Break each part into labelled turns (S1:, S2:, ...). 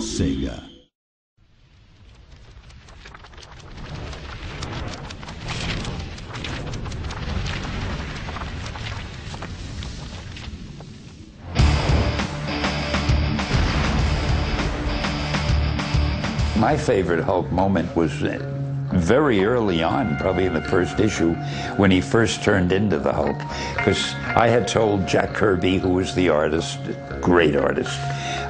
S1: Sega.
S2: My favorite Hulk moment was very early on, probably in the first issue, when he first turned into the Hulk. Because I had told Jack Kirby, who was the artist, great artist,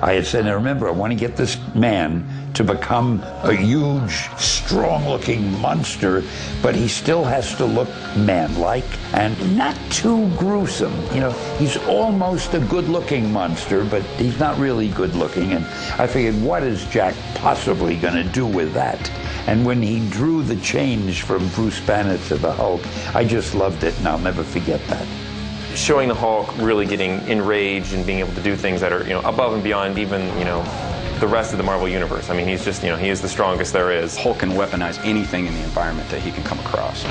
S2: I had said, now remember, I want to get this man to become a huge, strong-looking monster, but he still has to look man-like and not too gruesome. You know, he's almost a good-looking monster, but he's not really good-looking. And I figured, what is Jack possibly going to do with that? And when he drew the change from Bruce Banner to the Hulk, I just loved it, and I'll never forget that.
S3: Showing the Hulk really getting enraged and being able to do things that are, above and beyond even, the rest of the Marvel Universe. I mean, he's just, he is the strongest there is.
S4: Hulk can weaponize anything in the environment that he can come across.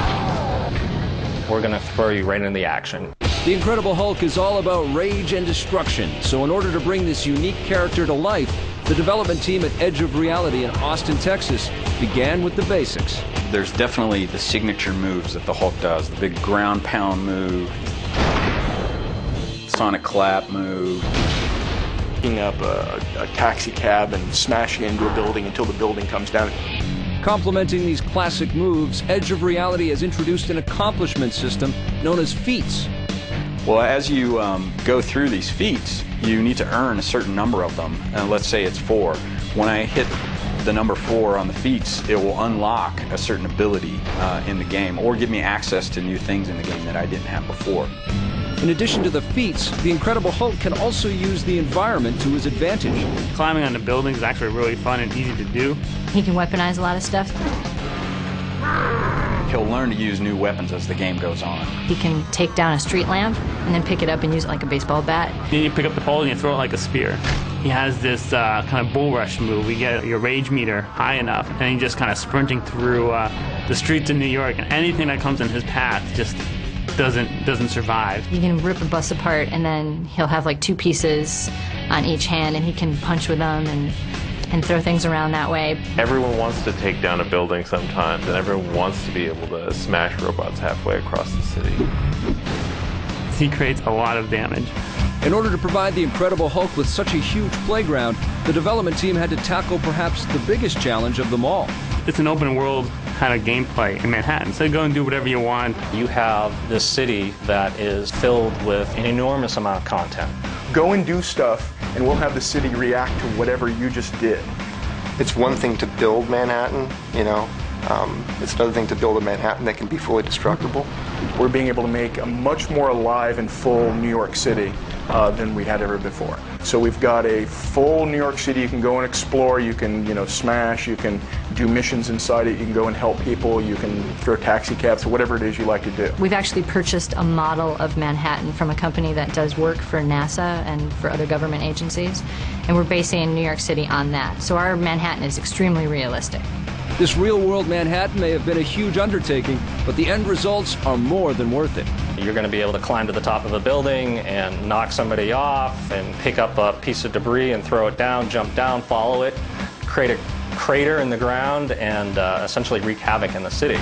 S5: We're going to throw you right into the action.
S6: The Incredible Hulk is all about rage and destruction, so in order to bring this unique character to life, the development team at Edge of Reality in Austin, Texas, began with the basics.
S4: There's definitely the signature moves that the Hulk does. The big ground pound move, sonic clap move.
S7: Picking up a taxi cab and smashing into a building until the building comes down.
S6: Complementing these classic moves, Edge of Reality has introduced an accomplishment system known as feats.
S4: Well, as you go through these feats, you need to earn a certain number of them. Let's say it's 4. When I hit the number 4 on the feats, it will unlock a certain ability in the game or give me access to new things in the game that I didn't have before.
S6: In addition to the feats, the Incredible Hulk can also use the environment to his advantage.
S8: Climbing on the buildings is actually really fun and easy to do.
S9: He can weaponize a lot of stuff.
S4: He'll learn to use new weapons as the game goes on.
S9: He can take down a street lamp and then pick it up and use it like a baseball bat.
S8: Then you pick up the pole and you throw it like a spear. He has this kind of bull rush move. We get your rage meter high enough and he's just kind of sprinting through the streets of New York, and anything that comes in his path just doesn't survive.
S9: You can rip a bus apart and then he'll have like 2 pieces on each hand and he can punch with them and throw things around that way.
S3: Everyone wants to take down a building sometimes, and everyone wants to be able to smash robots halfway across the city.
S8: He creates a lot of damage.
S6: In order to provide the Incredible Hulk with such a huge playground, the development team had to tackle perhaps the biggest challenge of them all.
S8: It's an open world kind of gameplay in Manhattan, so go and do whatever you want.
S5: You have this city that is filled with an enormous amount of content.
S7: Go and do stuff, and we'll have the city react to whatever you just did.
S10: It's one thing to build Manhattan, it's another thing to build a Manhattan that can be fully destructible.
S7: We're being able to make a much more alive and full New York City than we had ever before. So we've got a full New York City. You can go and explore, you can smash, you can do missions inside it, you can go and help people, you can throw taxi cabs, whatever it is you like to do.
S9: We've actually purchased a model of Manhattan from a company that does work for NASA and for other government agencies, and we're basing New York City on that. So our Manhattan is extremely realistic.
S6: This real-world Manhattan may have been a huge undertaking, but the end results are more than worth it.
S5: You're going to be able to climb to the top of a building and knock somebody off and pick up a piece of debris and throw it down, jump down, follow it, create a crater in the ground, and essentially wreak havoc in the city.